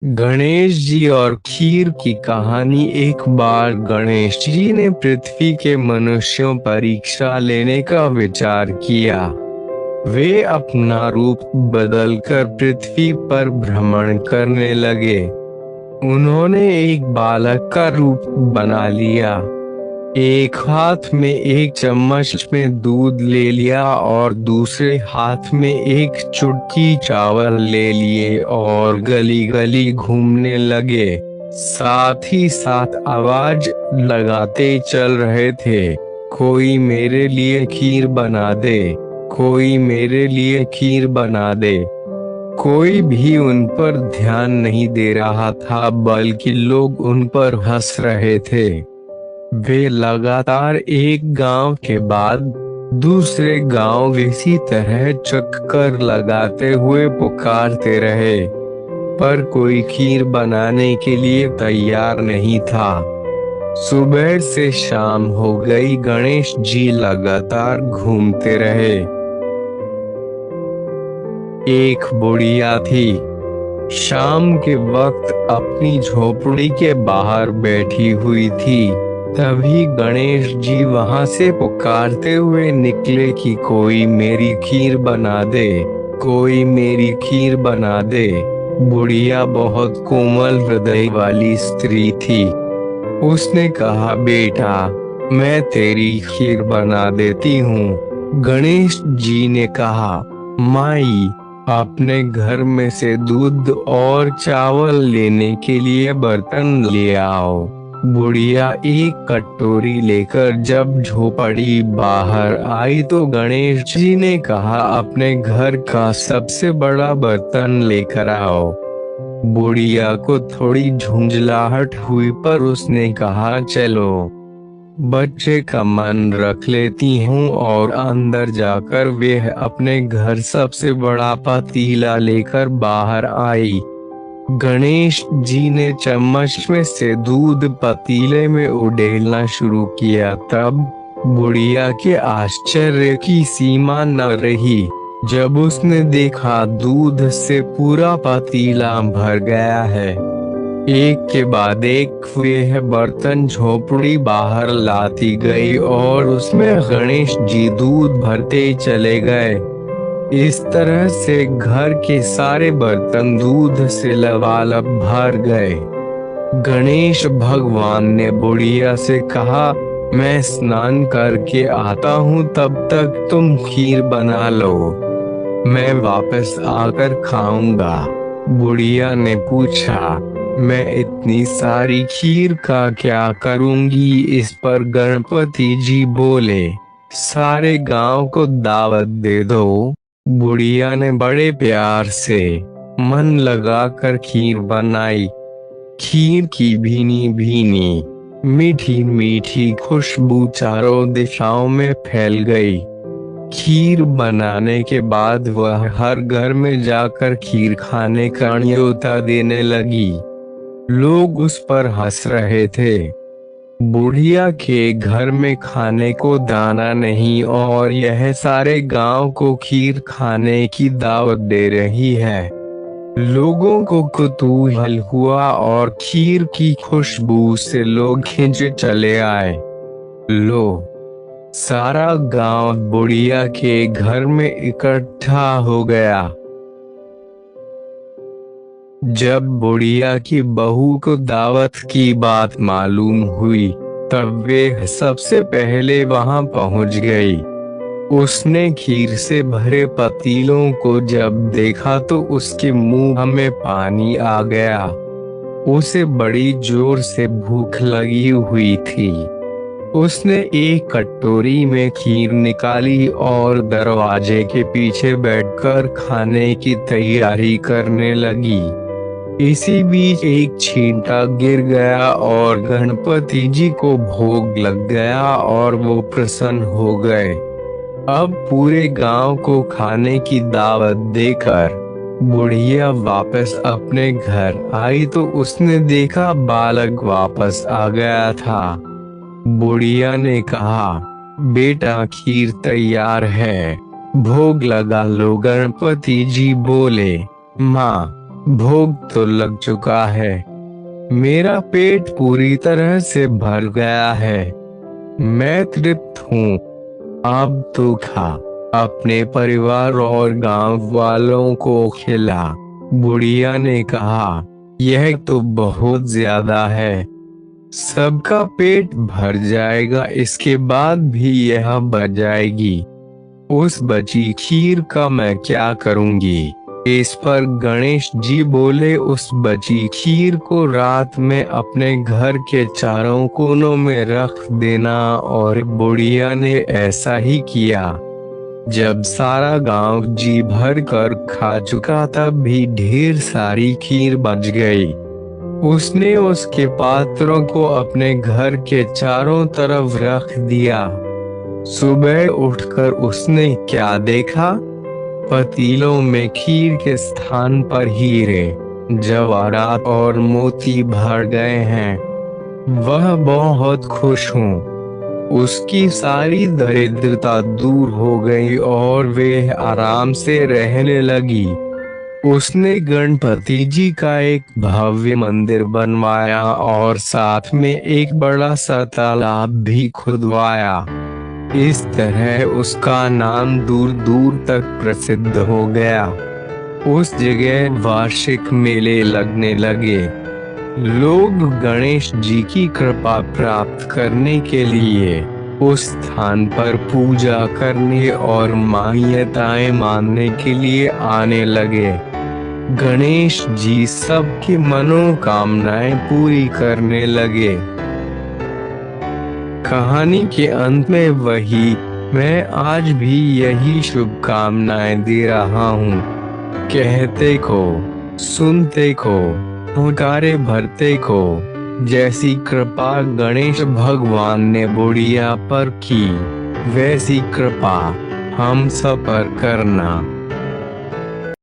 गणेश जी और खीर की कहानी। एक बार गणेश जी ने पृथ्वी के मनुष्यों परीक्षा लेने का विचार किया। वे अपना रूप बदलकर पृथ्वी पर भ्रमण करने लगे। उन्होंने एक बालक का रूप बना लिया। एक हाथ में एक चम्मच में दूध ले लिया और दूसरे हाथ में एक चुटकी चावल ले लिए और गली गली घूमने लगे। साथ ही साथ आवाज लगाते चल रहे थे, कोई मेरे लिए खीर बना दे, कोई मेरे लिए खीर बना दे। कोई भी उन पर ध्यान नहीं दे रहा था, बल्कि लोग उन पर हंस रहे थे। वे लगातार एक गांव के बाद दूसरे गांव इसी तरह चक्कर लगाते हुए पुकारते रहे, पर कोई खीर बनाने के लिए तैयार नहीं था। सुबह से शाम हो गई, गणेश जी लगातार घूमते रहे। एक बुढ़िया थी, शाम के वक्त अपनी झोपड़ी के बाहर बैठी हुई थी। तभी गणेश जी वहां से पुकारते हुए निकले कि कोई मेरी खीर बना दे, कोई मेरी खीर बना दे। बुढ़िया बहुत कोमल हृदय वाली स्त्री थी। उसने कहा, बेटा, मैं तेरी खीर बना देती हूँ। गणेश जी ने कहा, माई, अपने घर में से दूध और चावल लेने के लिए बर्तन ले आओ। बुढ़िया एक कटोरी लेकर जब झोपड़ी बाहर आई तो गणेश जी ने कहा, अपने घर का सबसे बड़ा बर्तन लेकर आओ। बुढ़िया को थोड़ी झुंझलाहट हुई, पर उसने कहा, चलो, बच्चे का मन रख लेती हूँ। और अंदर जाकर वे अपने घर सबसे बड़ा पतीला लेकर बाहर आई। गणेश जी ने चम्मच में से दूध पतीले में उड़ेलना शुरू किया। तब बुढ़िया के आश्चर्य की सीमा न रही जब उसने देखा दूध से पूरा पतीला भर गया है। एक के बाद एक वह बर्तन झोपड़ी बाहर लाती गई और उसमें गणेश जी दूध भरते चले गए। इस तरह से घर के सारे बर्तन दूध से लबालब भर गए। गणेश भगवान ने बुढ़िया से कहा, मैं स्नान करके आता हूँ, तब तक तुम खीर बना लो, मैं वापस आकर खाऊंगा। बुढ़िया ने पूछा, मैं इतनी सारी खीर का क्या करूंगी? इस पर गणपति जी बोले, सारे गांव को दावत दे दो। बुढ़िया ने बड़े प्यार से मन लगाकर खीर बनाई। खीर की भीनी भीनी मीठी मीठी खुशबू चारों दिशाओं में फैल गई। खीर बनाने के बाद वह हर घर में जाकर खीर खाने का न्योता देने लगी। लोग उस पर हंस रहे थे। बुढ़िया के घर में खाने को दाना नहीं और यह सारे गांव को खीर खाने की दावत दे रही है। लोगों को कुतूहल हुआ और खीर की खुशबू से लोग खिंचे चले आए। लो, सारा गांव बुढ़िया के घर में इकट्ठा हो गया। जब बुढ़िया की बहू को दावत की बात मालूम हुई, तब वे सबसे पहले वहां पहुंच गई। उसने खीर से भरे पतीलों को जब देखा तो उसके मुंह में पानी आ गया। उसे बड़ी जोर से भूख लगी हुई थी। उसने एक कटोरी में खीर निकाली और दरवाजे के पीछे बैठकर खाने की तैयारी करने लगी। इसी बीच एक छींटा गिर गया और गणपति जी को भोग लग गया और वो प्रसन्न हो गए। अब पूरे गांव को खाने की दावत देकर बुढ़िया वापस अपने घर आई तो उसने देखा बालक वापस आ गया था। बुढ़िया ने कहा, बेटा, खीर तैयार है, भोग लगा लो। गणपति जी बोले, माँ, भोग तो लग चुका है, मेरा पेट पूरी तरह से भर गया है, मैं तृप्त हूँ, अब तो खा, अपने परिवार और गांव वालों को खिला। बुढ़िया ने कहा, यह तो बहुत ज्यादा है, सबका पेट भर जाएगा, इसके बाद भी यह बच जाएगी, उस बची खीर का मैं क्या करूंगी। इस पर गणेश जी बोले, उस बची खीर को रात में अपने घर के चारों कोनों में रख देना। और बुढ़िया ने ऐसा ही किया। जब सारा गांव जी भर कर खा चुका तब भी ढेर सारी खीर बच गई। उसने उसके पात्रों को अपने घर के चारों तरफ रख दिया। सुबह उठकर उसने क्या देखा, पतीलों में खीर के स्थान पर हीरे, जवाहरात और मोती भर गए हैं। वह बहुत खुश हूँ, उसकी सारी दरिद्रता दूर हो गई और वे आराम से रहने लगी। उसने गणपति जी का एक भव्य मंदिर बनवाया और साथ में एक बड़ा सा तालाब भी खुदवाया। इस तरह उसका नाम दूर दूर तक प्रसिद्ध हो गया। उस जगह वार्षिक मेले लगने लगे। लोग गणेश जी की कृपा प्राप्त करने के लिए उस स्थान पर पूजा करने और मान्यताएं मानने के लिए आने लगे। गणेश जी सबकी मनोकामनाएं पूरी करने लगे। कहानी के अंत में वही, मैं आज भी यही शुभकामनाएं दे रहा हूँ। कहते को, सुनते को, होकारे भरते को। जैसी कृपा गणेश भगवान ने बुढ़िया पर की, वैसी कृपा हम सब पर करना।